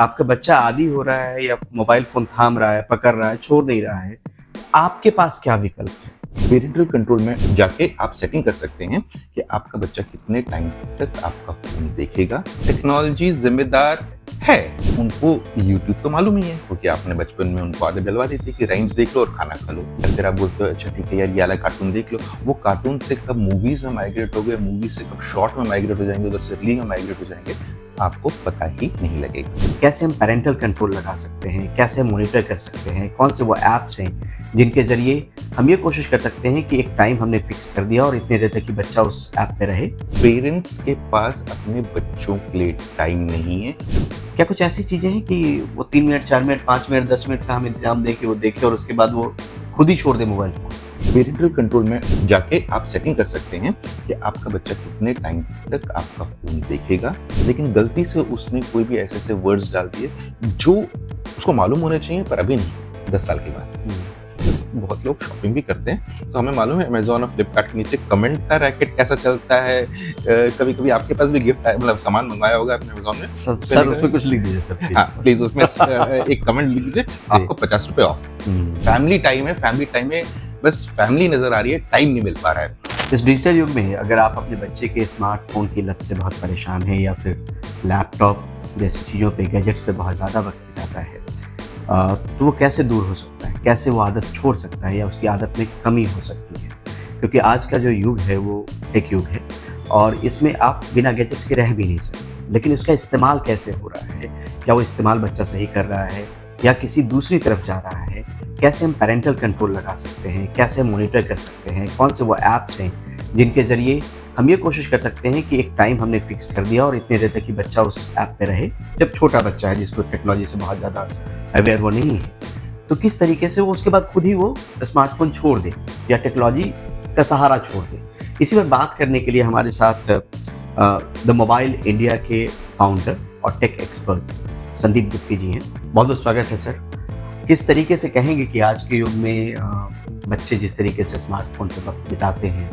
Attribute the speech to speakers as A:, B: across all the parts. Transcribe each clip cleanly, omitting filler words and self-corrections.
A: आपका बच्चा आदी हो रहा है या मोबाइल फ़ोन थाम रहा है, पकड़ रहा है, छोड़ नहीं रहा है, आपके पास क्या विकल्प है?
B: पेरेंटल कंट्रोल में जाके आप सेटिंग कर सकते हैं कि आपका बच्चा कितने टाइम तक आपका फोन देखेगा। टेक्नोलॉजी जिम्मेदार है, उनको यूट्यूब तो मालूम ही है क्योंकि आपने बचपन में उनको आदत डलवा दी थी कि राइम्स देख लो और खाना खा लो। या फिर आप बोलते हो अच्छा ठीक है यार ये वाला कार्टून देख लो, वो कार्टून से कब मूवीज में माइग्रेट हो गए, मूवीज से कब शॉर्ट में माइग्रेट हो जाएंगे, उधर से रील में माइग्रेट हो जाएंगे, आपको पता ही नहीं लगेगा।
A: कैसे हम पैरेंटल कंट्रोल लगा सकते हैं? कैसे हम मॉनिटर कर सकते हैं? कौन से वो ऐप्स हैं जिनके ज़रिए हम ये कोशिश कर सकते हैं कि एक टाइम हमने फिक्स कर दिया और इतने देर तक कि बच्चा उस ऐप पे रहे?
B: पेरेंट्स के पास अपने बच्चों के लिए टाइम नहीं है।
A: क्या कुछ ऐसी चीज़ें हैं कि वो 3 मिनट, 4 मिनट, 5 मिनट, 10 मिनट का हम इंतज़ाम दें कि वो देखे और उसके बाद वो खुद ही छोड़ दे मोबाइल फ़ोन?
B: पेरेंटल कंट्रोल में जाके आप सेटिंग कर सकते हैं कि आपका बच्चा कितने टाइम तक आपका फोन देखेगा, लेकिन गलती से उसने कोई भी ऐसे वर्ड्स डाल दिए जो उसको मालूम होने चाहिए पर अभी नहीं, 10 साल के बाद। जैसे बहुत लोग शॉपिंग भी करते हैं तो हमें मालूम है अमेजोन और फ्लिपकार्ट के नीचे कमेंट का रैकेट कैसा चलता है। कभी कभी आपके पास भी गिफ्ट मतलब सामान मंगवाया होगा आपने अमेजोन में,
A: सर उसमें कुछ लिख दीजिए सर।
B: हाँ प्लीज उसमें एक कमेंट लिख दीजिए, आपको 50 रुपए ऑफ। फैमिली टाइम है, फैमिली टाइम में बस फैमिली नजर आ रही है, टाइम नहीं मिल पा रहा है।
A: इस डिजिटल युग में अगर आप अपने बच्चे के स्मार्टफोन की लत से बहुत परेशान हैं या फिर लैपटॉप जैसी चीज़ों पे, गैजेट्स पे बहुत ज़्यादा वक्त बिताता है, तो वो कैसे दूर हो सकता है? कैसे वो आदत छोड़ सकता है या उसकी आदत में कमी हो सकती है? क्योंकि आज का जो युग है वो टेक युग है और इसमें आप बिना गैजेट्स के रह भी नहीं सकते। लेकिन उसका इस्तेमाल कैसे हो रहा है? क्या वो इस्तेमाल बच्चा सही कर रहा है या किसी दूसरी तरफ जा रहा है? कैसे हम पैरेंटल कंट्रोल लगा सकते हैं? कैसे हम मॉनिटर कर सकते हैं? कौन से वो ऐप्स हैं जिनके ज़रिए हम ये कोशिश कर सकते हैं कि एक टाइम हमने फिक्स कर दिया और इतने देर तक कि बच्चा उस ऐप पे रहे? जब छोटा बच्चा है जिसको टेक्नोलॉजी से बहुत ज़्यादा अवेयर वो नहीं है, तो किस तरीके से वो उसके बाद खुद ही वो स्मार्टफ़ोन छोड़ दे या टेक्नोलॉजी का सहारा छोड़ दे? इसी पर बात करने के लिए हमारे साथ द मोबाइल इंडिया के फाउंडर और टेक एक्सपर्ट संदीप गुप्ती जी हैं। बहुत बहुत स्वागत है सर। किस तरीके से कहेंगे कि आज के युग में बच्चे जिस तरीके से स्मार्टफोन पे वक्त बिताते हैं,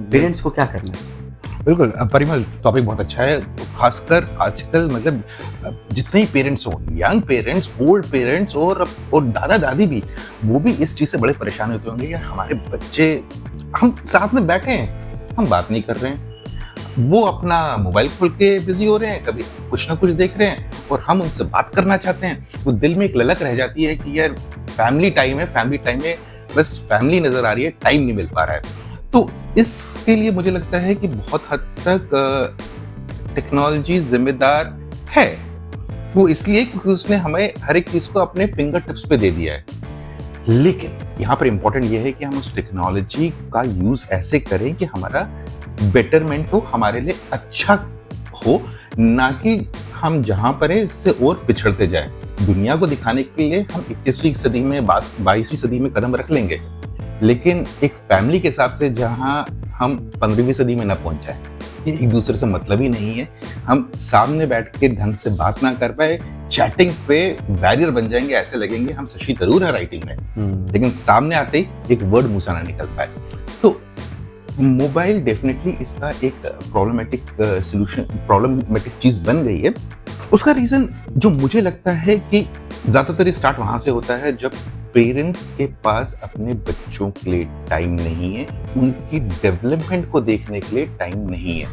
A: पेरेंट्स को क्या करना है?
B: बिल्कुल परिमल, टॉपिक बहुत अच्छा है। खासकर आजकल मतलब जितने ही पेरेंट्स हो, यंग पेरेंट्स, ओल्ड पेरेंट्स और दादा दादी भी, वो भी इस चीज़ से बड़े परेशान होते होंगे यार हमारे बच्चे, हम साथ में बैठे हैं, हम बात नहीं कर रहे हैं, वो अपना मोबाइल खोल के बिजी हो रहे हैं, कभी कुछ ना कुछ देख रहे हैं और हम उनसे बात करना चाहते हैं। वो दिल में एक ललक रह जाती है कि यार फैमिली टाइम है, फैमिली टाइम में बस फैमिली नजर आ रही है, टाइम नहीं मिल पा रहा है। तो इसके लिए मुझे लगता है कि बहुत हद तक टेक्नोलॉजी जिम्मेदार है। वो इसलिए क्योंकि उसने हमें हर एक चीज को अपने फिंगर टिप्स पे दे दिया है। लेकिन यहाँ पर इंपॉर्टेंट ये है कि हम उस टेक्नोलॉजी का यूज ऐसे करें कि हमारा बेटरमेंट हो, हमारे लिए अच्छा हो, ना कि हम जहां पर है इससे और पिछड़ते जाए। दुनिया को दिखाने के लिए हम 21वीं सदी में 22वीं सदी में कदम रख लेंगे, लेकिन एक फैमिली के हिसाब से जहां हम 15वीं सदी में न पहुंच जाए, ये एक दूसरे से मतलब ही नहीं है। हम सामने बैठ के ढंग से बात ना कर पाए, चैटिंग पे बैरियर बन जाएंगे, ऐसे लगेंगे हम शशि थरूर है राइटिंग में, लेकिन सामने आते ही एक वर्ड मुंह से ना निकल पाए। तो मोबाइल डेफिनेटली इसका एक प्रॉब्लमेटिक सॉल्यूशन, प्रॉब्लमेटिक चीज बन गई है। उसका रीजन जो मुझे लगता है कि ज्यादातर स्टार्ट वहां से होता है जब पेरेंट्स के पास अपने बच्चों के लिए टाइम नहीं है, उनकी डेवलपमेंट को देखने के लिए टाइम नहीं है।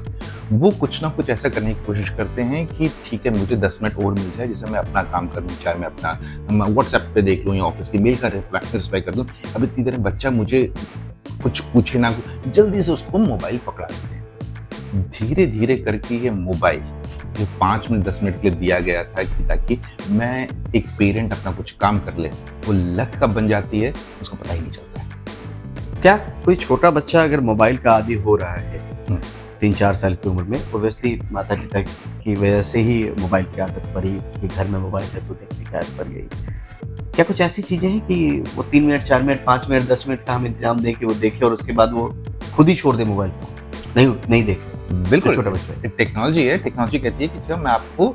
B: वो कुछ ना कुछ ऐसा करने की कोशिश करते हैं कि ठीक है मुझे 10 मिनट और मिल जाए जिससे मैं अपना काम करूँ, चाहे मैं अपना व्हाट्सएप पे देख लूँ या ऑफिस की मेल का रिप्लाई कर दूँ। अब इतनी देर बच्चा मुझे कुछ पूछे ना, जल्दी से उसको मोबाइल पकड़ा देते हैं। धीरे धीरे करके ये मोबाइल जो 5 मिनट 10 मिनट के लिए दिया गया था कि ताकि मैं एक पेरेंट अपना कुछ काम कर ले, वो लत कब बन जाती है उसको पता ही नहीं चलता है।
A: क्या कोई छोटा बच्चा अगर मोबाइल का आदी हो रहा है 3-4 साल की उम्र में, ओब्वियसली माता पिता की वजह से ही मोबाइल की आदत पड़ी कि घर में मोबाइल है तो देखने की आदत पड़ गई, क्या कुछ ऐसी चीज़ें हैं कि वो 3 मिनट, 4 मिनट, 5 मिनट, 10 मिनट का हम इंतजाम दें कि वो देखे और उसके बाद वो खुद ही छोड़ दे मोबाइल फोन? नहीं देखे।
B: बिल्कुल
A: छोटा बच्चा
B: टेक्नोलॉजी है, टेक्नोलॉजी कहती है कि जब मैं आपको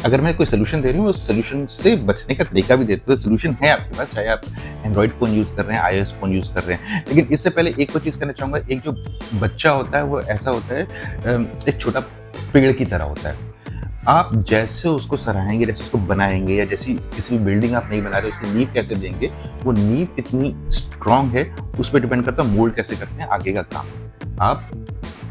B: अगर मैं कोई सोल्यूशन दे रही हूँ, उस सोल्यूशन से बचने का तरीका भी देते हैं। सोल्यूशन है आपके पास, चाहे आप एंड्रॉइड फोन यूज कर रहे हैं, iOS फोन यूज कर रहे हैं। लेकिन इससे पहले एक और चीज कहना चाहूंगा, एक जो बच्चा होता है वो ऐसा होता है, एक छोटा पेड़ की तरह होता है। आप जैसे उसको सराहेंगे, जैसे उसको बनाएंगे, या जैसी किसी भी बिल्डिंग आप नहीं बना रहे उसकी नींव कैसे देंगे, वो नींव कितनी स्ट्रांग है उस पर डिपेंड करता है मोल्ड कैसे करते हैं आगे का काम। आप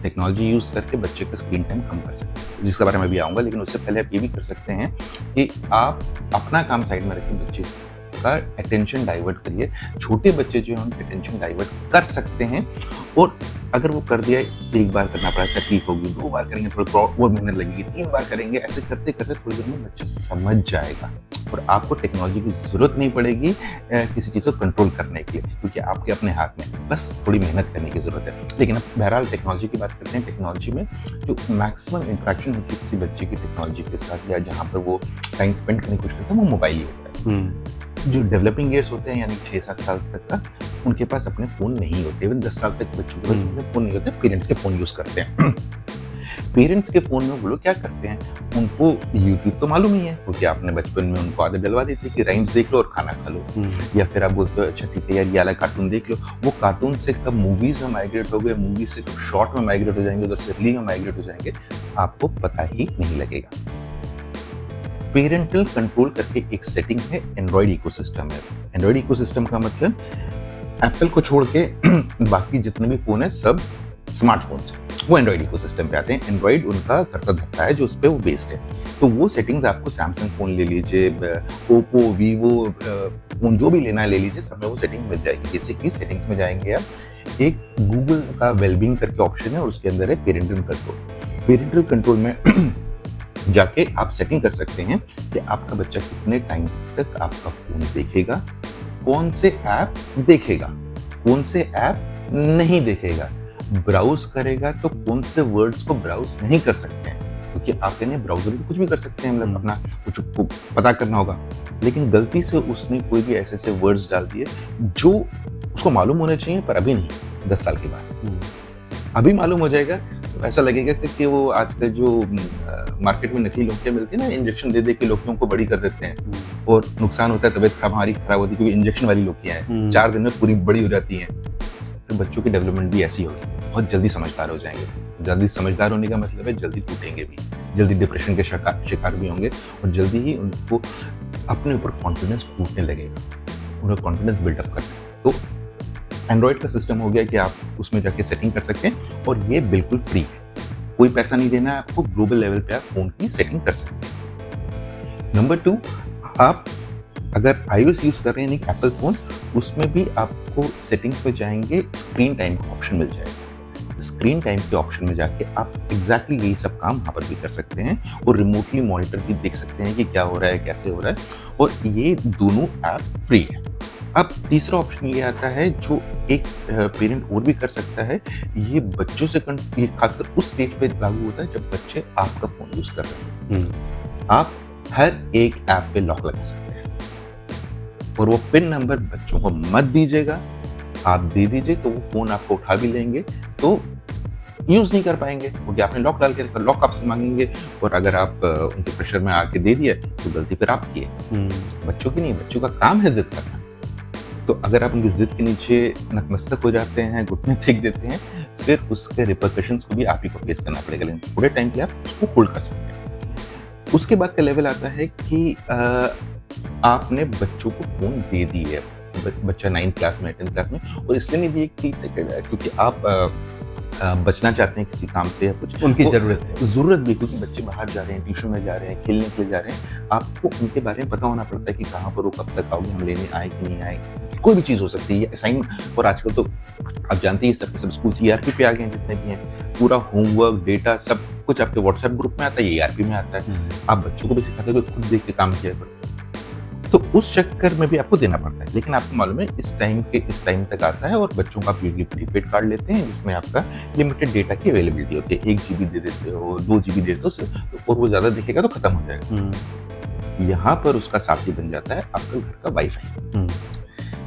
B: टेक्नोलॉजी यूज करके बच्चे का स्क्रीन टाइम कम कर सकते हैं, जिसके बारे में भी आऊंगा, लेकिन उससे पहले आप ये भी कर सकते हैं कि आप अपना काम साइड में रखें, बच्चे का अटेंशन डाइवर्ट करिए। छोटे बच्चे जो हैं उनका अटेंशन डाइवर्ट कर सकते हैं, और अगर वो कर दिया, एक बार करना पड़ा तकलीफ होगी, 2 बार करेंगे थोड़ा और मेहनत लगेगी, 3 बार करेंगे, ऐसे करते करते थोड़ी देर में बच्चा समझ जाएगा और आपको टेक्नोलॉजी की जरूरत नहीं पड़ेगी किसी चीज़ को कंट्रोल करने के लिए, क्योंकि आपके अपने हाथ में बस थोड़ी मेहनत करने की जरूरत है। लेकिन अब बहरहाल टेक्नोलॉजी की बात करते हैं। टेक्नोलॉजी में जो मैक्सिमम इंटरेक्शन होती है किसी बच्चे की टेक्नोलॉजी के साथ, या जहाँ पर वो टाइम स्पेंड करने की कोशिश करता है, वो मोबाइल ही होता है। जो डेवलपिंग ईयर्स होते हैं, यानी 6-7 साल तक का, उनके पास अपने फोन नहीं होते। इवन 10 साल तक बच्चों के पास अपने फोन नहीं होते, पेरेंट्स के फोन यूज करते हैं। पेरेंट्स के फोन में वो लोग क्या करते हैं, उनको यूट्यूब तो मालूम ही है, क्योंकि आपने बचपन में उनको आदत डलवा दी थी कि राइम्स देख लो और खाना खा लो, या फिर आप बोलते हो अच्छा ठीक है यार ये वाला कार्टून देख लो। वो कार्टून से कब मूवीज में माइग्रेट हो गए, मूवीज से कब शॉर्ट में माइग्रेट हो जाएंगे, उधर से रील में माइग्रेट हो जाएंगे, आपको पता ही नहीं लगेगा। पेरेंटल कंट्रोल करके एक सेटिंग है एंड्रॉइड इकोसिस्टम में। एंड्रॉइड इकोसिस्टम का मतलब एप्पल को छोड़ के बाकी जितने भी फोन है सब स्मार्टफोन्स वो एंड्रॉइड इकोसिस्टम पे आते हैं। एंड्रॉइड उनका करता धरता है जो उस पर वो बेस्ड है। तो वो सेटिंग्स आपको सैमसंग फोन ले लीजिए, ओप्पो, वीवो फोन जो भी लेना है ले लीजिए, सब में वो सेटिंग मिल जाएगी। जैसे कि सेटिंग्स में जाएंगे आप, एक गूगल का वेलबींग करके ऑप्शन है और उसके अंदर है पेरेंटल कंट्रोल। पेरेंटल कंट्रोल में जाके आप सेटिंग कर सकते हैं कि आपका बच्चा कितने टाइम तक आपका फोन देखेगा, कौन से ऐप देखेगा, कौन से ऐप नहीं देखेगा, ब्राउज करेगा तो कौन से वर्ड्स को ब्राउज नहीं कर सकते हैं, क्योंकि आप कहने ब्राउजर में कुछ भी कर सकते हैं, मतलब अपना कुछ को पता करना होगा, लेकिन गलती से उसने कोई भी ऐसे ऐसे वर्ड्स डाल दिए जो उसको मालूम होने चाहिए पर अभी नहीं, 10 साल के बाद अभी मालूम हो जाएगा। तो ऐसा लगेगा कि वो आजकल जो मार्केट में नकली लौकियां मिलती है ना, इंजेक्शन दे दे के लौकियों को बड़ी कर देते हैं और नुकसान होता है, तबीयत हमारी खराब होती है, क्योंकि इंजेक्शन वाली लौकियां हैं 4 दिन में पूरी बड़ी हो जाती हैं। तो बच्चों की डेवलपमेंट भी ऐसी होगी, बहुत जल्दी समझदार हो जाएंगे। जल्दी समझदार होने का मतलब है जल्दी टूटेंगे भी, जल्दी डिप्रेशन के शिकार भी होंगे, और जल्दी ही उनको अपने ऊपर कॉन्फिडेंस टूटने लगेगा, उन्हें कॉन्फिडेंस बिल्डअप करना है। तो एंड्रॉइड का सिस्टम हो गया कि आप उसमें जाके सेटिंग कर सकते हैं, और ये बिल्कुल फ्री है, कोई पैसा नहीं देना है आपको। ग्लोबल लेवल पे आप फोन की सेटिंग कर सकते हैं। नंबर 2, आप अगर iOS यूज कर रहे हैं, नहीं एप्पल फोन, उसमें भी आपको सेटिंग्स पे जाएंगे, स्क्रीन टाइम का ऑप्शन मिल जाएगा। स्क्रीन टाइम के ऑप्शन में जाके आप एग्जैक्टली यही सब काम वहाँ पर भी कर सकते हैं, और रिमोटली मॉनिटर भी देख सकते हैं कि क्या हो रहा है, कैसे हो रहा है, और ये दोनों ऐप फ्री है। अब तीसरा ऑप्शन ये आता है जो एक पेरेंट और भी कर सकता है, ये बच्चों से ये खासकर उस स्टेज पे लागू होता है जब बच्चे आपका फोन यूज कर रहे हैं। आप हर एक ऐप पे लॉक लगा सकते हैं, और वो पिन नंबर बच्चों को मत दीजिएगा। आप दे दीजिए तो वो फोन आपको उठा भी लेंगे तो यूज नहीं कर पाएंगे, क्योंकि आपने लॉक डाल के रखा, लॉक आपसे मांगेंगे, और अगर आप उनके प्रेशर में आके दे दिए तो गलती फिर आपकी है, बच्चों की नहीं। बच्चों का काम है जिद करना। तो अगर आप उनकी जिद के नीचे नतमस्तक हो जाते हैं, घुटने टेक देते हैं, फिर उसके रिपरकशंस को भी आप ही को फेस करना पड़ेगा, लेकिन थोड़े टाइम के लिए आप उसको होल्ड कर सकते हैं। उसके बाद का लेवल आता है कि आपने बच्चों को फोन दे दी है, बच्चा 9th क्लास में 10th क्लास में, और इसलिए नहीं दी क्योंकि आप बचना चाहते हैं किसी काम से या कुछ,
A: उनकी जरूरत
B: भी, क्योंकि बच्चे बाहर जा रहे हैं, ट्यूशन में जा रहे हैं, खेलने के लिए जा रहे हैं, आपको उनके बारे में पता होना पड़ता है कि कहाँ पर वो कब तक आओगे, हम लेने आए कि नहीं आए, कोई भी चीज़ हो सकती है असाइनमेंट। और आजकल तो आप जानते हैं सब स्कूल ERP पे आ गए हैं, जितने भी हैं, पूरा होमवर्क डेटा सब कुछ आपके व्हाट्सएप ग्रुप में आता है, ये ERP में आता है। आप बच्चों को भी सिखाते हो खुद देख के काम किया करो, तो उस चक्कर में भी आपको देना पड़ता है। लेकिन आपको मालूम है इस टाइम तक आता है, और बच्चों का आप ईयरली प्रीपेड कार्ड लेते हैं जिसमें आपका लिमिटेड डेटा की अवेलेबिलिटी होती है। 1 GB दे देते हो, 2 GB दे देते हो, और वो ज्यादा दिखेगा तो खत्म हो जाएगा। यहाँ पर उसका साथी बन जाता है आपका घर का वाईफाई।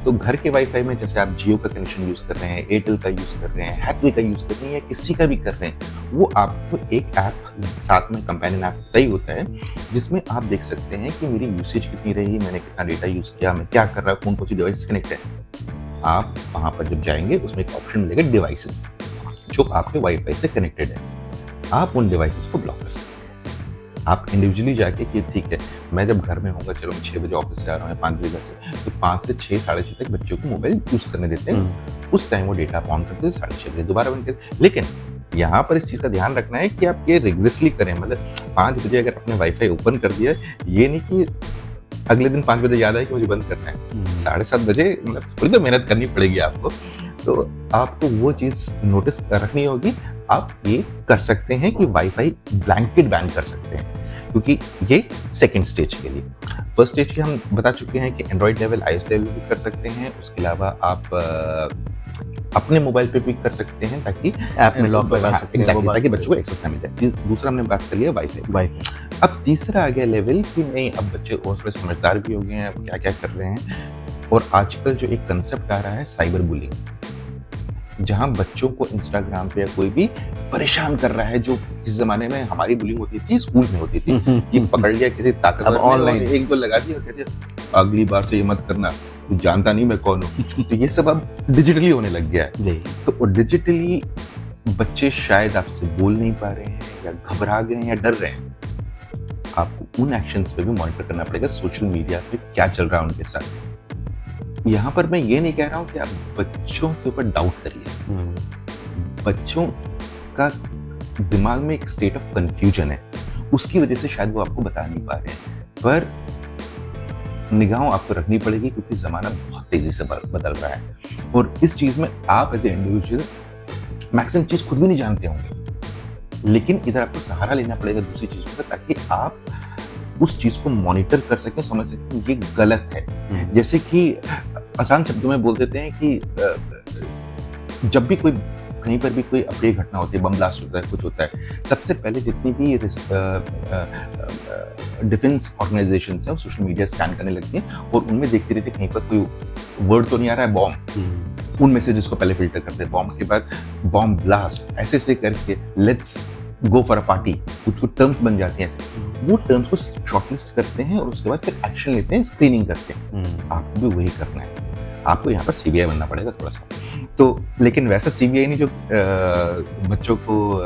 B: तो घर के वाईफाई में जैसे आप जियो का कनेक्शन यूज कर रहे हैं, एयरटेल का यूज कर रहे हैं, हैथवे का यूज कर रहे हैं, या किसी का भी कर रहे हैं, वो आपको एक ऐप साथ में कंपेनियन ऐप तय होता है, जिसमें आप देख सकते हैं कि मेरी यूसेज कितनी रही, मैंने कितना डेटा यूज किया, मैं क्या कर रहा हूँ, कौन सी डिवाइस कनेक्ट है। आप वहां पर जब जाएंगे उसमें एक ऑप्शन मिलेगा डिवाइसेस, जो आपके वाईफाई से कनेक्टेड है। आप उन डिवाइसेस को ब्लॉक कर सकते हैं। आप इंडिविजुअली जाके कि ठीक है, मैं जब घर में होऊंगा, चलो मैं 6 बजे ऑफिस से आ रहा हूँ, 5 बजे घर से, तो 5 से 6, साढ़े 6 तक बच्चों को मोबाइल यूज करने देते हैं। उस टाइम वो डेटा ऑन करते हैं, 6:30 बजे दोबारा बंद करते। लेकिन यहाँ पर इस चीज़ का ध्यान रखना है कि आप ये रिग्रेसली करें, मतलब 5 बजे अगर आपने वाईफाई ओपन कर दिया है, ये नहीं कि अगले दिन 5 बजे याद आए कि मुझे बंद करना है। 7:30 बजे मतलब थोड़ी तो मेहनत करनी पड़ेगी आपको, तो आपको वो चीज़ नोटिस रखनी होगी। आप ये कर सकते हैं कि वाईफाई ब्लैंकेट बैन कर सकते हैं, क्योंकि ये सेकंड स्टेज के लिए। फर्स्ट स्टेज के हम बता चुके हैं कि एंड्रॉइड लेवल, iOS लेवल भी कर सकते हैं। उसके अलावा आप अपने मोबाइल पे भी कर सकते हैं, ताकि
A: ऐप में लॉक लगा सकते हैं,
B: एग्जैक्टली, ताकि बच्चों को एक्सेस ना मिल जाए। दूसरा हमने बात कर लिया वाईफाई। अब तीसरा आ गया लेवल कि नहीं, अब बच्चे और थोड़े समझदार भी हो गए हैं, अब क्या क्या कर रहे हैं। और आजकल जो एक कंसेप्ट आ रहा है साइबर बुलिंग, जहां बच्चों को इंस्टाग्राम पे या कोई भी परेशान कर रहा है। जो इस जमाने में हमारी बुलिंग होती थी, स्कूल में होती थी कि पकड़ लिया किसी ताकतवर ने, ऑनलाइन एक दो लगा दिया और कह दिया अगली बार से ये मत करना, तू जानता नहीं मैं कौन हूँ। तो ये सब अब डिजिटली होने लग गया है। तो डिजिटली बच्चे शायद आपसे बोल नहीं पा रहे हैं, या घबरा गए हैं, या डर रहे हैं। आपको उन एक्शंस पे भी मॉनिटर करना पड़ेगा, सोशल मीडिया पे क्या चल रहा है उनके साथ। यहाँ पर मैं ये नहीं कह रहा हूँ कि आप बच्चों के ऊपर डाउट करिए। बच्चों का दिमाग में एक स्टेट ऑफ कंफ्यूजन है, उसकी वजह से शायद वो आपको बता नहीं पा रहे हैं, पर निगाह आपको रखनी पड़ेगी, क्योंकि जमाना बहुत तेजी से बदल रहा है। और इस चीज में आप एज ए इंडिविजुअल मैक्सिमम चीज खुद भी नहीं जानते होंगे, लेकिन इधर आपको सहारा लेना पड़ेगा दूसरी चीजों का, ताकि आप उस चीज को मॉनिटर कर सकें, समझ सकें ये गलत है। जैसे कि आसान शब्दों में बोल देते हैं कि जब भी कोई कहीं पर भी कोई अप्रिय घटना होती है, बम ब्लास्ट होता है, कुछ होता है, सबसे पहले जितनी भी डिफेंस ऑर्गेनाइजेशन है वो सोशल मीडिया स्कैन करने लगती हैं, और उनमें देखते रहते कहीं पर कोई वर्ड तो नहीं आ रहा है बॉम्ब, उन मैसेजेस को पहले फिल्टर करते हैं। बॉम्ब के बाद बॉम्ब ब्लास्ट, ऐसे करके let's go for a party, कुछ टर्म्स बन जाते हैं ऐसे, वो टर्म्स को शॉर्टलिस्ट करते हैं और उसके बाद फिर एक्शन लेते हैं, स्क्रीनिंग करते हैं। आपको भी वही करना है। आपको यहाँ पर सीबीआई बनना पड़ेगा थोड़ा सा, तो लेकिन वैसा सीबीआई नहीं जो बच्चों को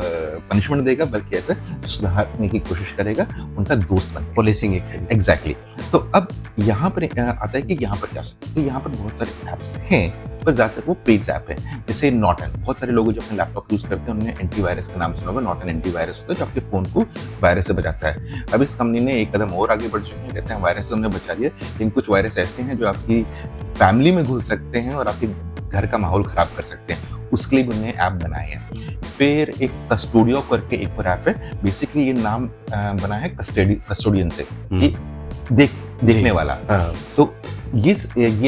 B: पनिशमेंट देगा, बल्कि ऐसे सुधारने की कोशिश करेगा, उनका दोस्त बन,
A: पुलिसिंग
B: एग्जैक्टली। तो अब यहाँ पर आता है कि यहाँ पर क्या सकते, तो यहाँ पर बहुत सारे ऐप्स हैं, पर ज़्यादातर वो पेड ऐप है। जैसे नॉर्टन, बहुत सारे लोग जो अपने लैपटॉप यूज करते हैं उन्होंने एंटीवायरस का नाम सुना होगा। नॉर्टन एंटीवायरस होता है जो आपके फोन को वायरस से बचाता है। अब इस कंपनी ने एक कदम और आगे बढ़ चुके हैं, कहते हैं वायरस से हमने बचा लिया, लेकिन कुछ वायरस ऐसे हैं जो आपकी फैमिली में घुस सकते हैं और आपके घर का माहौल खराब कर सकते हैं। उसके लिए उन्होंने ऐप बनाए हैं। फिर एक कस्टोडियो करके एक और ऐप है, बेसिकली ये नाम बना है कस्टोडियन से, कि देखने वाला। तो ये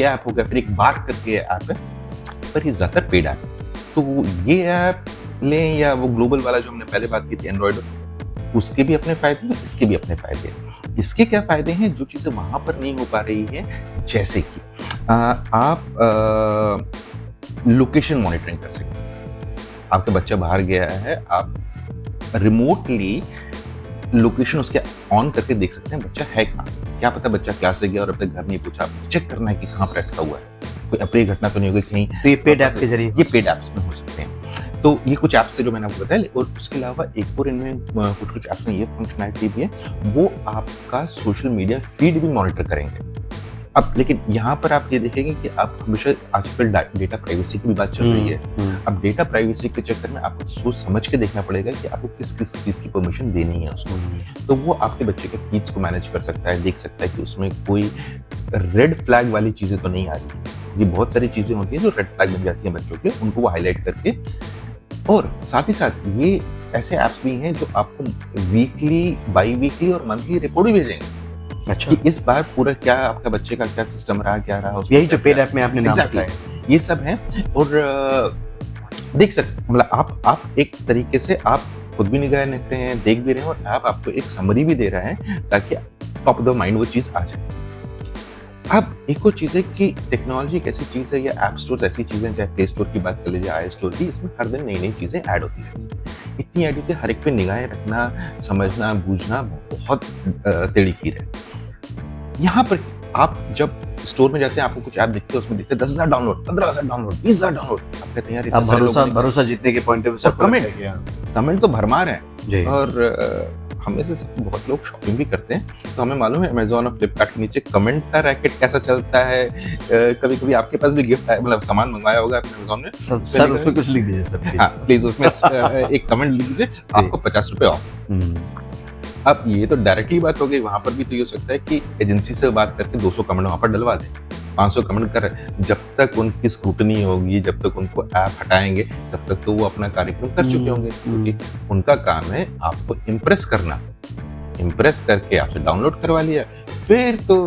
B: ऐप हो गया। फिर एक बात करके ऐप है, पर ये ज्यादातर पेड ऐप। तो ये ऐप लें या वो ग्लोबल वाला जो हमने पहले बात की थी एंड्रॉइड, उसके भी अपने फायदे हैं, इसके भी अपने फायदे हैं। इसके क्या फायदे हैं, जो चीजें वहां पर नहीं हो पा रही है, जैसे कि आप लोकेशन मॉनिटरिंग कर सकते हैं। आपका बच्चा बाहर गया है, आप रिमोटली लोकेशन उसके ऑन करके देख सकते हैं बच्चा है कहाँ। क्या पता बच्चा क्लास से गया और अब तक घर नहीं पूछा, चेक करना है कि कहाँ पर अटका हुआ है, कोई अप्रिय घटना तो नहीं होगी कहीं।
A: तो ये पेड ऐप के जरिए,
B: ये पेड ऐप्स में हो सकते हैं। तो ये कुछ ऐप्स से जो मैंने आपको बताया, और उसके अलावा एक और इनमें कुछ ऐप्स में ये फंक्शनैलिटी भी है, वो आपका सोशल मीडिया फीड भी मॉनिटर करेंगे। अब लेकिन यहाँ पर आप ये देखेंगे कि आप हमेशा आजकल डेटा प्राइवेसी की भी बात चल रही है। अब डेटा प्राइवेसी के चक्कर में आपको सोच समझ के देखना पड़ेगा कि आपको किस किस चीज़ की परमिशन देनी है उसको। तो वो आपके बच्चे के फीड्स को मैनेज कर सकता है, देख सकता है कि उसमें कोई रेड फ्लैग वाली चीज़ें तो नहीं आ रही। ये बहुत सारी चीज़ें होती हैं जो रेड फ्लैग बन जाती हैं बच्चों के, उनको वो हाईलाइट करके। और साथ ही साथ ये ऐसे ऐप्स भी हैं जो आपको वीकली, बाई वीकली और मंथली रिपोर्ट भी भेजेंगे।
A: अच्छा,
B: कि इस बार पूरा क्या आपका बच्चे का क्या सिस्टम रहा, क्या रहा,
A: यही जो पेड ऐप में आपने नाम बताया,
B: ये सब है। और देख सकते, मतलब आप एक तरीके से आप खुद भी निगाह रख रहे हैं, देख भी रहे हैं, और आप आपको एक समरी भी दे रहा है ताकि टॉप ऑफ द माइंड वो चीज़ आ जाए। अब एक और चीज़ है कि टेक्नोलॉजी एक ऐसी चीज़ है, या ऐप स्टोर ऐसी चीज़ें, चाहे प्ले स्टोर की बात कर लीजिए, आई स्टोर की, इसमें हर दिन नई नई चीज़ें ऐड होती रहती है। इतनी ऐड होती है, हर एक पे निगाहें रखना, समझना, बूझना बहुत टेढ़ी खीर है। यहाँ पर आप जब स्टोर में जाते हैं, आपको कुछ ऐप दिखते हैं, उसमें दिखते हैं 10,000 डाउनलोड, 15,000 डाउनलोड, 20,000 डाउनलोड। आप कहते हैं यार,
A: भरोसा जीतने के पॉइंट पे सब
B: कमेंट तो भरमार है। और हमें से बहुत लोग शॉपिंग भी करते हैं, तो हमें मालूम है अमेजोन और फ्लिपकार्ट के नीचे कमेंट का रैकेट कैसा चलता है। कभी कभी आपके पास भी गिफ्ट मतलब सामान मंगवाया होगा आपने अमेजोन में,
A: सर उसमें कुछ लिख दीजिए सर।
B: हाँ प्लीज उसमें एक कमेंट लिख दीजिए, आपको 50 रुपए ऑफ। अब ये तो डायरेक्टली बात हो गई, वहां पर भी तो ये हो सकता है कि एजेंसी से बात करके 200 कमेंट वहां पर डलवा दें, 500 कमेंट कर, जब तक उनकी स्क्रूटनी होगी, जब तक उनको ऐप हटाएंगे, तब तक तो वो अपना कार्यक्रम कर चुके होंगे, क्योंकि उनका काम है आपको इम्प्रेस करना। इम्प्रेस करके आपसे डाउनलोड करवा लिया, फिर तो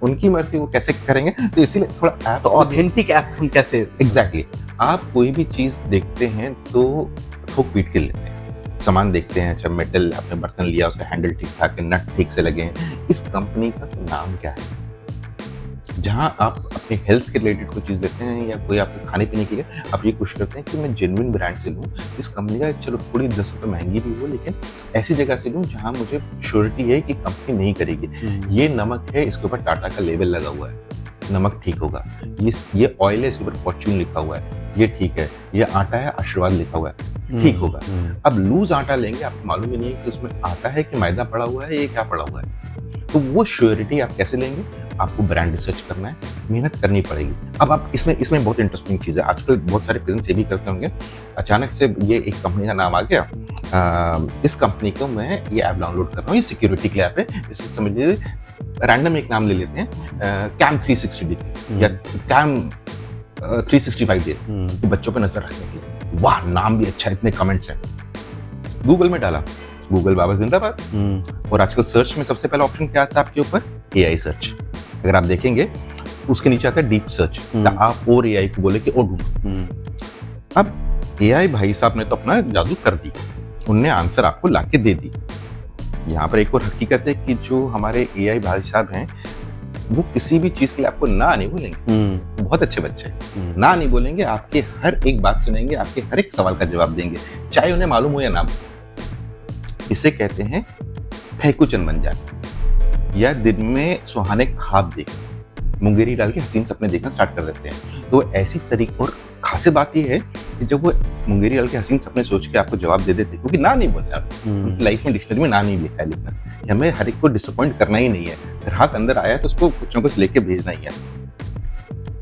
B: उनकी मर्जी वो कैसे करेंगे। तो इसीलिए थोड़ा ऐप,
A: तो ऑथेंटिक ऐप हम कैसे?
B: एग्जैक्टली आप कोई भी चीज देखते हैं तो ठोक पीट के लेते हैं। सामान देखते हैं, अच्छा मेटल आपने बर्तन लिया, उसका हैंडल ठीक ठाक है, नट ठीक से लगे हैं, इस कंपनी का नाम क्या है। जहां आप अपने हेल्थ के रिलेटेड कोई चीज लेते हैं या कोई आपके खाने पीने के लिए, आप ये कोशिश करते हैं कि मैं जेन्युइन ब्रांड से लूं, इस कंपनी का चलो थोड़ी 10 रुपए महंगी भी हो, लेकिन ऐसी जगह से लूं जहां मुझे श्योरिटी है कि कंपनी नहीं करेगी। ये नमक है, इसके ऊपर टाटा का लेबल लगा हुआ है, नमक ठीक होगा। ये ऑयल है, इसके ऊपर फॉर्च्यून लिखा हुआ है, ये ठीक है। ये आटा है, आशीर्वाद लिखा हुआ है, ठीक होगा। अब लूज आटा लेंगे, आपको मालूम ही नहीं है कि उसमें आटा है कि मैदा पड़ा हुआ है, ये क्या पड़ा हुआ है। तो वो श्योरिटी आप कैसे लेंगे? आपको ब्रांड रिसर्च करना है, मेहनत करनी पड़ेगी। अब आप इसमें बहुत इंटरेस्टिंग चीज़ है, आजकल बहुत सारे पेरेंट्स ये भी करते होंगे, अचानक से ये एक कंपनी का नाम आ गया, इस कंपनी को मैं ये ऐप डाउनलोड कर रहा हूँ, ये सिक्योरिटी के ऐप है, इसे समझ लीजिए रैंडम एक नाम ले लेते हैं, कैम 360 डिग्री या कैम 365 डेज, बच्चों पे नजर रखने के लिए। वाह, नाम भी अच्छा है, इतने कमेंट्स हैं। गूगल में डाला, गूगल बाबा जिंदाबाद। और आजकल सर्च में सबसे पहला ऑप्शन क्या आता है आपके ऊपर? AI search. अगर आप देखेंगे उसके नीचे आता है डीप सर्च, आप और एआई को बोले कि ओ ढूंढो। अब एआई भाई साहब ने तो अपना जादू कर दी, उनने आंसर आपको लाके दे दी। यहाँ पर एक और हकीकत है कि जो हमारे एआई भाई साहब हैं, वो किसी भी चीज के लिए आपको ना नहीं बोलेंगे। बहुत अच्छे बच्चे हैं, ना नहीं बोलेंगे, आपके हर एक बात सुनेंगे, आपके हर एक सवाल का जवाब देंगे, चाहे उन्हें मालूम हो या ना। इसे कहते हैं ठेकुचन बन जाना, या दिन में सुहाने ख्वाब देखना, मुंगेरी डाल के हसीन सपने देखना स्टार्ट कर देते हैं। तो ऐसी तरीके, और खास बात यह है कि जब वो मुंगेरी डाल के हसीन सपने सोच के आपको जवाब दे देते, क्योंकि ना नहीं बोलते आप, उनकी लाइफ में डिक्शनरी में ना नहीं लिखा है लिखना। हमें हर एक को डिसअपॉइंट करना ही नहीं है, ग्राहक अंदर आया तो उसको कुछ ना कुछ लेके भेजना ही है।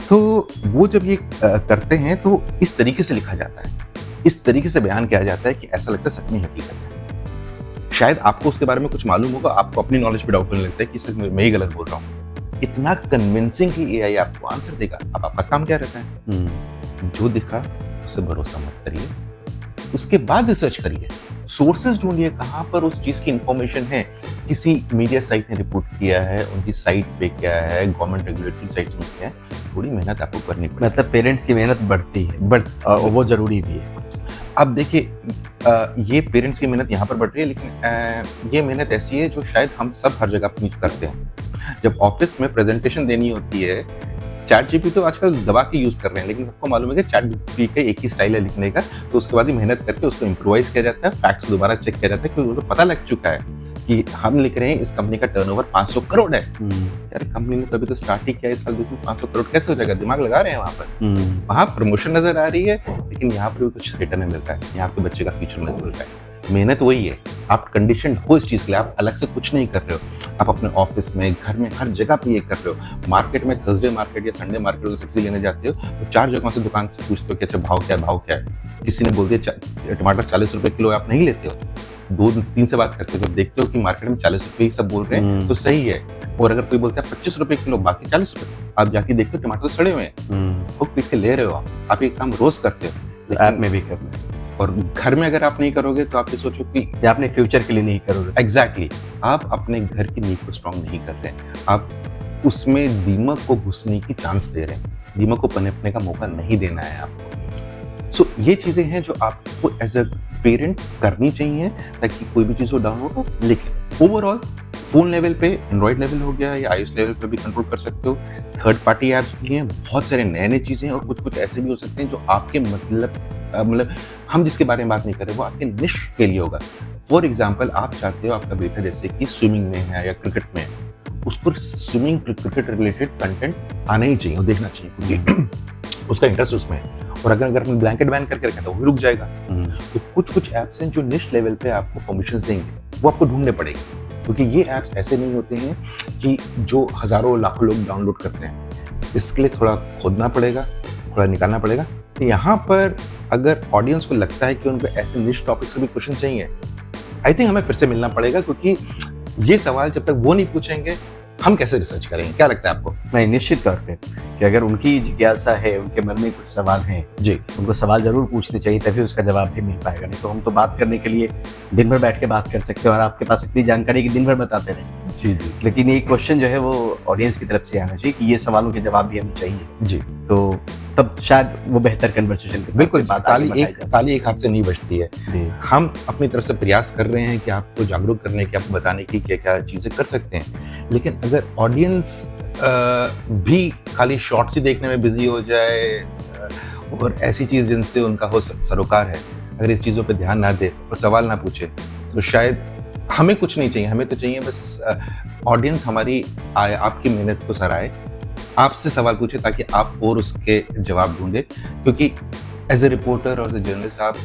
B: तो वो जब ये करते हैं तो इस तरीके से लिखा जाता है, इस तरीके से बयान किया जाता है कि ऐसा लगता है सच में हकीकत है। शायद आपको उसके बारे में कुछ मालूम होगा, आपको अपनी नॉलेज पे डाउट होने लगता है कि सर मैं ही गलत बोल रहा हूँ। इतना कन्विंसिंग कि एआई आपको आंसर देगा। अब आपका काम क्या रहता है? जो दिखा उससे भरोसा मत करिए, उसके बाद रिसर्च करिए, सोर्सेज ढूंढिए, कहाँ पर उस चीज की इंफॉर्मेशन है। किसी मीडिया साइट ने रिपोर्ट किया है, उनकी साइट पे क्या है, गवर्नमेंट रेगुलेटरी साइट्स में क्या है, थोड़ी मेहनत आपको करनी पड़ेगी।
A: मतलब पेरेंट्स की मेहनत बढ़ती है, वो जरूरी भी है।
B: अब देखिए, ये पेरेंट्स की मेहनत यहाँ पर बढ़ रही है, लेकिन ये मेहनत ऐसी है जो शायद हम सब हर जगह अपनी करते हैं। जब ऑफिस में प्रेजेंटेशन देनी होती है, चैट जीपीटी तो आजकल दबा के यूज कर रहे हैं, लेकिन आपको मालूम है कि चैट जीपीटी का एक ही स्टाइल है लिखने का, तो उसके बाद ही मेहनत करके उसको इम्प्रोवाइज किया जाता है, फैक्ट्स दोबारा चेक किया जाता है, क्योंकि उनको पता लग चुका है कि हम लिख रहे हैं इस कंपनी का टर्नओवर 500 करोड़ है। यार कंपनी ने कभी तो स्टार्ट ही किया, इस साल 500 करोड़ कैसे हो जाएगा? दिमाग लगा रहे हैं वहाँ पर। वहाँ प्रमोशन नजर आ रही है, लेकिन यहाँ पर भी कुछ रिटर्न मिल रहा है, यहाँ पे बच्चे का फ्यूचर नजर मिल रहा है। मेहनत वही है, आप कंडीशन हो इस चीज के लिए, आप अलग से कुछ नहीं कर रहे हो, आप अपने ऑफिस में, घर में, हर जगह पे ये कर रहे हो। मार्केट में थर्सडे मार्केट या संडे मार्केट में सब्जी लेने जाते हो तो 4 जगहों से दुकान से पूछते हो कि अच्छा भाव क्या है। किसी ने बोल दिया टमाटर 40 रुपए किलो, आप नहीं लेते हो, 2-3 से बात करते हो, जब देखते हो कि मार्केट में 40 रुपए ही सब बोल रहे हैं तो सही है। और अगर कोई बोलता है 25 रुपए किलो, बाकी 40 रुपए, आप जाके देखते हो टमाटर तो सड़े हुए हैं, वो पीट के ले रहे हो। आप ये काम रोज करते हो,
A: ऐप में भी करना है,
B: और घर में अगर आप नहीं करोगे तो आप ये सोचो कि
A: या अपने फ्यूचर के लिए नहीं करोगे।
B: एग्जैक्टली, आप अपने घर की नींव को स्ट्रांग नहीं कर रहे हैं, आप उसमें दीमक को घुसने की चांस दे रहे हैं, दीमक को पनपने का मौका नहीं देना है आपको। सो ये चीजें हैं जो आपको एज अ पेरेंट करनी चाहिए ताकि कोई भी चीज हो डाउनलोड हो। लेकिन ओवरऑल फोन लेवल पे, एंड्रॉइड लेवल हो गया या आईओएस लेवल पे भी कंट्रोल कर सकते हो। थर्ड पार्टी ऐप्स भी हैं, बहुत सारे नए चीजें हैं, और कुछ ऐसे भी हो सकते हैं जो आपके मतलब हम जिसके बारे में बात नहीं कर रहे वो आपके निश के लिए होगा। फॉर एग्जाम्पल, आप चाहते हो आपका बेटा जैसे कि स्विमिंग में है या क्रिकेट में है, उसको स्विमिंग क्रिकेट रिलेटेड कंटेंट आना ही चाहिए और देखना चाहिए, क्योंकि उसका इंटरेस्ट उसमें है। और अगर अपने ब्लैंकेट बैन करके रखें तो वो भी रुक जाएगा। तो कुछ ऐप्स हैं जो निश लेवल पे आपको परमिशंस देंगे वो आपको ढूंढने पड़ेंगे, क्योंकि ये ऐप्स ऐसे नहीं होते हैं कि जो हज़ारों लाखों लोग डाउनलोड करते हैं। इसके लिए थोड़ा खोदना पड़ेगा, थोड़ा निकालना पड़ेगा। तो यहाँ पर अगर ऑडियंस को लगता है कि उनको ऐसे निश टॉपिक से भी क्वेश्चन चाहिए, आई थिंक हमें फिर से मिलना पड़ेगा, क्योंकि ये सवाल जब तक वो नहीं पूछेंगे हम कैसे रिसर्च करेंगे? क्या लगता है आपको?
A: नहीं, निश्चित तौर पे कि अगर उनकी जिज्ञासा है, उनके मन में कुछ सवाल हैं,
B: जी,
A: उनको सवाल जरूर पूछने चाहिए, तभी उसका जवाब भी मिल पाएगा। नहीं तो हम तो बात करने के लिए दिन भर बैठ के बात कर सकते हैं और आपके पास इतनी जानकारी कि दिन भर बताते रहें।
B: जी जी
A: लेकिन ये क्वेश्चन जो है वो ऑडियंस की तरफ से आना चाहिए कि ये सवालों के जवाब भी हमें चाहिए,
B: जी,
A: तो तब शायद वो बेहतर कन्वर्सेशन की
B: बिल्कुल।
A: बात आगे
B: ताली
A: बढ़ाई
B: एक
A: जा सकती
B: ताली एक हाथ से नहीं बजती है।
A: जी।
B: हम अपनी तरफ से प्रयास कर रहे हैं कि आपको जागरूक करने की, आपको बताने की क्या क्या चीज़ें कर सकते हैं। लेकिन अगर ऑडियंस भी खाली शॉर्ट्स ही देखने में बिजी हो जाए और ऐसी चीज़ जिनसे उनका हो सरोकार है, अगर इस चीज़ों पे ध्यान ना दे और सवाल ना पूछे, तो शायद हमें कुछ नहीं चाहिए। हमें तो चाहिए बस ऑडियंस हमारी आए, आपकी मेहनत को सराहे, आपसे सवाल पूछे ताकि आप और उसके जवाब ढूंढे, क्योंकि एज ए रिपोर्टर और एज ए जर्नलिस्ट आप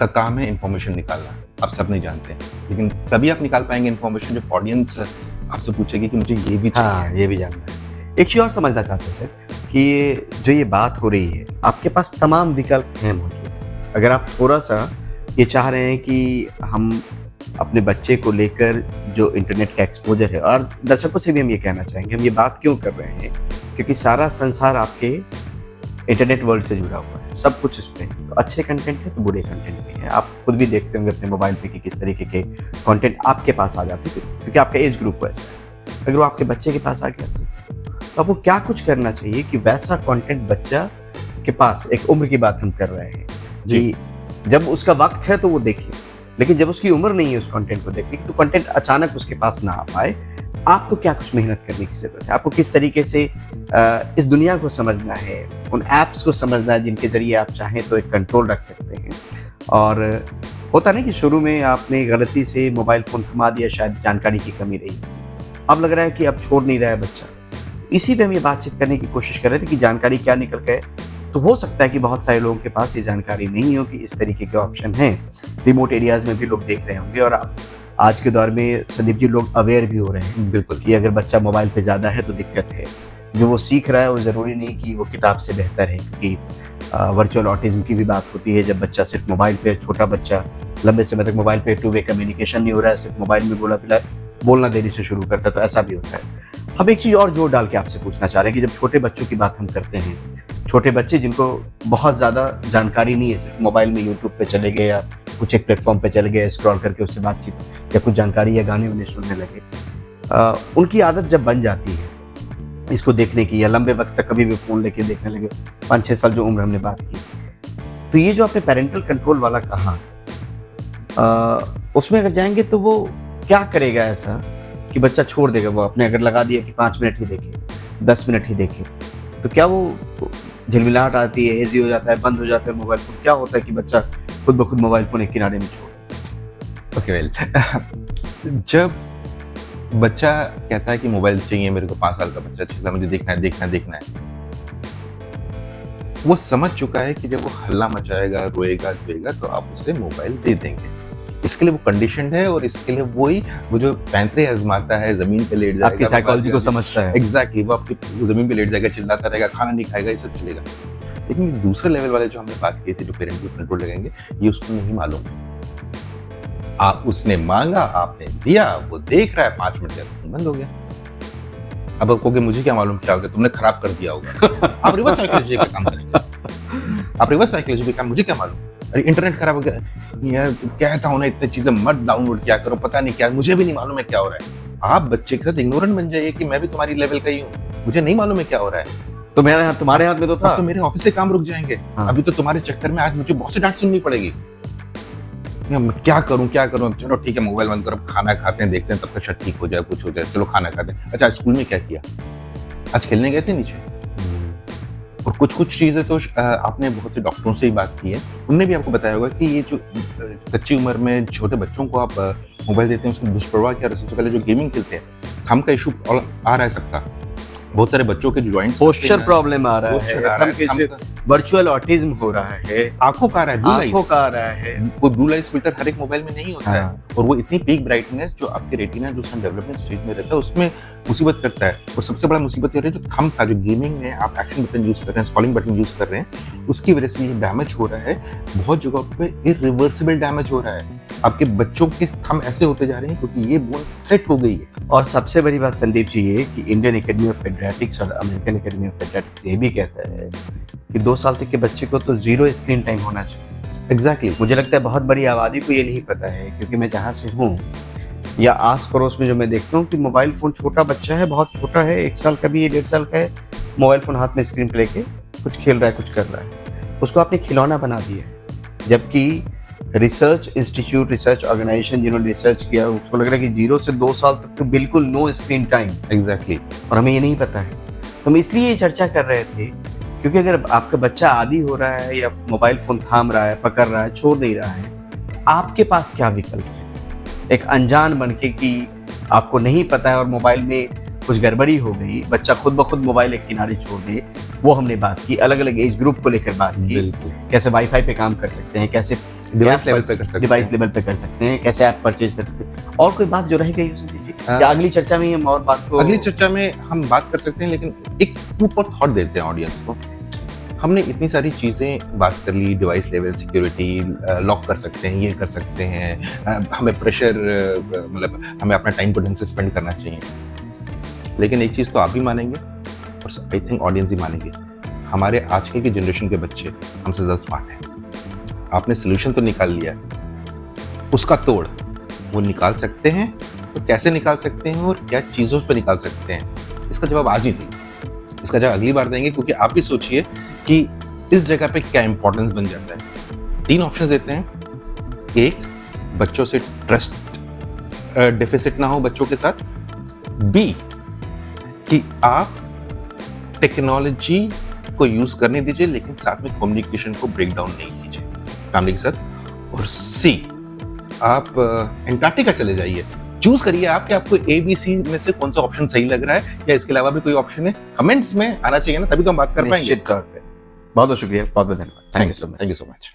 B: का काम है इंफॉर्मेशन निकालना। आप सब नहीं जानते हैं, लेकिन तभी आप निकाल पाएंगे इंफॉर्मेशन जब ऑडियंस आपसे पूछेगी कि मुझे ये भी चाहिए।
A: हाँ, ये भी जानना है। एक चीज़ और समझना चाहते हैं सर कि जो ये बात हो रही है, आपके पास तमाम विकल्प हैं मौजूद। अगर आप थोड़ा सा ये चाह रहे हैं कि हम अपने बच्चे को लेकर जो इंटरनेट का एक्सपोजर है, और दर्शकों से भी हम ये कहना चाहेंगे, हम ये बात क्यों कर रहे हैं, क्योंकि सारा संसार आपके इंटरनेट वर्ल्ड से जुड़ा हुआ है, सब कुछ इस पे है। तो अच्छे कंटेंट है तो बुरे कंटेंट भी है। आप खुद भी देखते होंगे अपने मोबाइल पे कि किस तरीके के कंटेंट आपके पास आ जाते हैं, क्योंकि आपका एज ग्रुप वैसा है। अगर वो आपके बच्चे के पास आ गया तो आपको क्या कुछ करना चाहिए कि वैसा कंटेंट बच्चा के पास, एक उम्र की बात हम कर रहे हैं कि जब उसका वक्त है तो वो देखे, लेकिन जब उसकी उम्र नहीं है उस कंटेंट को देखने की, तो कंटेंट अचानक उसके पास ना आ पाए। आपको क्या कुछ मेहनत करने की ज़रूरत है, आपको किस तरीके से इस दुनिया को समझना है, उन ऐप्स को समझना है जिनके ज़रिए आप चाहें तो एक कंट्रोल रख सकते हैं। और होता नहीं कि शुरू में आपने गलती से मोबाइल फ़ोन थमा दिया, शायद जानकारी की कमी रही, अब लग रहा है कि अब छोड़ नहीं रहा है बच्चा। इसी पे हम ये बातचीत करने की कोशिश कर रहे थे कि जानकारी क्या निकल के, तो हो सकता है कि बहुत सारे लोगों के पास ये जानकारी नहीं हो कि इस तरीके के ऑप्शन हैं। रिमोट एरियाज़ में भी लोग देख रहे होंगे, और आज के दौर में संदीप जी लोग अवेयर भी हो रहे हैं
B: बिल्कुल
A: कि अगर बच्चा मोबाइल पे ज़्यादा है तो दिक्कत है। जो वो सीख रहा है वो ज़रूरी नहीं कि वो किताब से बेहतर है, क्योंकि वर्चुअल ऑटिज़्म की भी बात होती है। जब बच्चा सिर्फ मोबाइल पे, छोटा बच्चा लंबे समय तक मोबाइल पे, टू वे कम्युनिकेशन नहीं हो रहा है, सिर्फ मोबाइल में बोलना देरी से शुरू करता है, तो ऐसा भी होता है। हम एक चीज़ और जोर डाल के आपसे पूछना चाह रहे हैं कि जब छोटे बच्चों की बात हम करते हैं, छोटे बच्चे जिनको बहुत ज़्यादा जानकारी नहीं है, सिर्फ मोबाइल में यूट्यूब पे चले गए या कुछ एक प्लेटफॉर्म पे चले गए, स्क्रॉल करके उससे बातचीत या कुछ जानकारी या गाने उन्हें सुनने लगे, उनकी आदत जब बन जाती है इसको देखने की, या लंबे वक्त तक कभी भी फ़ोन लेके देखने लगे, 5-6 साल जो उम्र हमने बात की, तो ये जो आपने पेरेंटल कंट्रोल वाला कहा, उसमें अगर जाएंगे तो वो क्या करेगा ऐसा कि बच्चा छोड़ देगा? वो अपने अगर लगा दिया कि 5 मिनट ही देखे, 10 मिनट ही देखे, तो क्या वो झिलमिलाहट आती है, हेजी हो जाता है, बंद हो जाता है मोबाइल फ़ोन? क्या होता है कि बच्चा खुद ब खुद मोबाइल फ़ोन एक किनारे में छोड़?
B: ओके वेल, जब बच्चा कहता है कि मोबाइल चाहिए मेरे को, 5 साल का बच्चा, 6 साल, मुझे देखना है, वो समझ चुका है कि जब वो हल्ला मचाएगा, रोएगा, धोएगा, तो आप उसे मोबाइल दे देंगे। इसके लिए वो कंडीशनड है, और इसके लिए वो जो पैंतरे आजमाता है, जमीन पे लेट जाएगा,
A: आपकी साइकोलॉजी को समझता है।
B: एग्जैक्टली, वो आपकी जमीन पे लेट जाएगा, चिल्लाता रहेगा, खाना नहीं खाएगा, ये सब चलेगा। लेकिन दूसरे लेवल वाले जो हमने बात की थी, जो पेरेंट को कंट्रोल लगाएंगे, ये उसको नहीं मालूम। आप उसने मांगा, आपने दिया, वो देख रहा है, 5 मिनट के बाद बंद हो गया। अब आप कहोगे मुझे क्या मालूम क्या हो गया, तुमने खराब कर दिया होगा। आप रिवर्स साइकोलॉजी पे काम करेंगे, आप रिवर्स साइकोलॉजी पे काम, मुझे क्या मालूम, अरे इंटरनेट खराब हो गया यार, कहता हूं ना इतनी चीजें मत डाउनलोड किया करो, पता नहीं क्या, मुझे भी नहीं मालूम है क्या हो रहा है। आप बच्चे के साथ इग्नोरेंट बन जाइए कि मैं भी तुम्हारी लेवल का ही हूँ, मुझे नहीं मालूम है क्या हो रहा है।
A: तो मेरे हाथ, तुम्हारे हाथ में तो था,
B: तो मेरे ऑफिस से काम रुक जाएंगे।
A: हाँ।
B: अभी तो तुम्हारे चक्कर में आज मुझे बहुत से डांट सुननी पड़ेगी। मैं क्या करूं, चलो ठीक है मोबाइल बंद करो, खाना खाते हैं, देखते हैं, तब तक शायद ठीक हो जाए, कुछ हो जाए, चलो खाना खाते हैं। अच्छा स्कूल में क्या किया, आज खेलने गए थे नीचे। और कुछ चीज़ें तो आपने बहुत से डॉक्टरों से ही बात की है, उनने भी आपको बताया होगा कि ये जो कच्ची उम्र में छोटे बच्चों को आप मोबाइल देते हैं, उसके दुष्प्रभाव क्या? सबसे पहले जो गेमिंग खेलते हैं, थंब का इशू आ रहा है सबका, बहुत सारे बच्चों के जॉइंट्स
A: पोस्चर प्रॉब्लम आ रहा
B: posture आ
A: है,
B: रहा है,
A: थंब वर्चुअल ऑटिज्म हो रहा है,
B: आंखों का आ रहा है, blue
A: आंखों
B: lights।
A: का आ रहा है।
B: वो ब्लू लाइट फिल्टर हर एक मोबाइल में नहीं होता है,
A: हाँ।
B: और वो इतनी पीक ब्राइटनेस जो आपके रेटिना जो डेवलपमेंट स्टेज में रहता है उसमें मुसीबत करता है। और सबसे बड़ा मुसीबत ये है जो थंब था, जो गेमिंग में आप एक्शन बटन यूज कर रहे हैं, स्क्रॉलिंग बटन यूज कर रहे हैं, उसकी वजह से ये डैमेज हो रहा है। बहुत जगह पे इरिवर्सिबल डैमेज हो रहा है। आपके बच्चों के थंब ऐसे होते जा रहे हैं क्योंकि ये बोन सेट हो गई है।
A: और सबसे बड़ी बात संदीप जी ये कि इंडियन एकेडमी ऑफ पेडियाट्रिक्स और अमेरिकन एकेडमी ऑफ पेडियाट्रिक्स ये भी कहता है कि 2 साल तक के बच्चे को तो 0 स्क्रीन टाइम होना चाहिए।
B: एग्जैक्टली।
A: मुझे लगता है बहुत बड़ी आबादी को ये नहीं पता है, क्योंकि मैं जहाँ से हूँ या आस पड़ोस में जो मैं देखता हूँ कि मोबाइल फ़ोन, छोटा बच्चा है, बहुत छोटा है, 1 साल का भी है, 1.5 साल का है, मोबाइल फ़ोन हाथ में स्क्रीन पे लेके कुछ खेल रहा है, कुछ कर रहा है, उसको आपने खिलौना बना दिया है। जबकि रिसर्च इंस्टीट्यूट, रिसर्च ऑर्गेनाइजेशन जिन्होंने रिसर्च किया, उसको लग रहा है कि 0 से 2 साल तक तो बिल्कुल नो स्क्रीन टाइम।
B: एग्जैक्टली।
A: और हमें ये नहीं पता है। तो हम इसलिए ये चर्चा कर रहे थे क्योंकि अगर आपका बच्चा आदी हो रहा है या मोबाइल फ़ोन थाम रहा है, पकड़ रहा है, छोड़ नहीं रहा है, आपके पास क्या विकल्प है? एक अनजान बनके कि आपको नहीं पता है और मोबाइल में कुछ गड़बड़ी हो गई, बच्चा खुद ब खुद मोबाइल एक किनारे छोड़ दे, वो हमने बात की। अलग अलग एज ग्रुप को लेकर बात की,
B: बिल्कुल।
A: कैसे वाईफाई पे काम कर सकते हैं, कैसे
B: डिवाइस लेवल पे कर सकते हैं।
A: डिवाइस लेवल पे कर सकते हैं, कैसे ऐप परचेज कर सकते हैं। और कोई बात जो रह गई संदीप जी, या अगली चर्चा में हम और बात को,
B: अगली चर्चा में हम बात कर सकते हैं, लेकिन एक फूड फॉर थॉट देते हैं ऑडियंस को। हमने इतनी सारी चीज़ें बात कर ली, डिवाइस लेवल सिक्योरिटी, लॉक कर सकते हैं, ये कर सकते हैं, हमें प्रेशर, मतलब हमें अपना टाइम को ढंग से स्पेंड करना चाहिए। लेकिन एक चीज़ तो आप भी मानेंगे और आई थिंक ऑडियंस भी मानेंगे, हमारे आजकल की जनरेशन के बच्चे हमसे ज़्यादा स्मार्ट हैं। आपने सोल्यूशन तो निकाल लिया, उसका तोड़ वो निकाल सकते हैं, तो कैसे निकाल सकते हैं और क्या चीज़ों पर निकाल सकते हैं, इसका जवाब आज ही देंगे। इसका जवाब अगली बार देंगे, क्योंकि आप भी सोचिए कि इस जगह पे क्या इंपॉर्टेंस बन जाता है। 3 ऑप्शन देते हैं। 1, बच्चों से ट्रस्ट डेफिसिट ना हो बच्चों के साथ। B, कि आप टेक्नोलॉजी को यूज करने दीजिए, लेकिन साथ में कम्युनिकेशन को ब्रेक डाउन नहीं कीजिए फैमिली के साथ। और C, आप एंटार्क्टिका चले जाइए। चूज करिए आपके, आपको ABC में से कौन सा ऑप्शन सही लग रहा है, या इसके अलावा भी कोई ऑप्शन है, कमेंट्स में आना चाहिए ना, तभी तो हम बात कर पाएंगे।
A: निश्चित तौर पे। बहुत बहुत शुक्रिया, बहुत बहुत धन्यवाद। Thank you so much.
B: Thank you so much.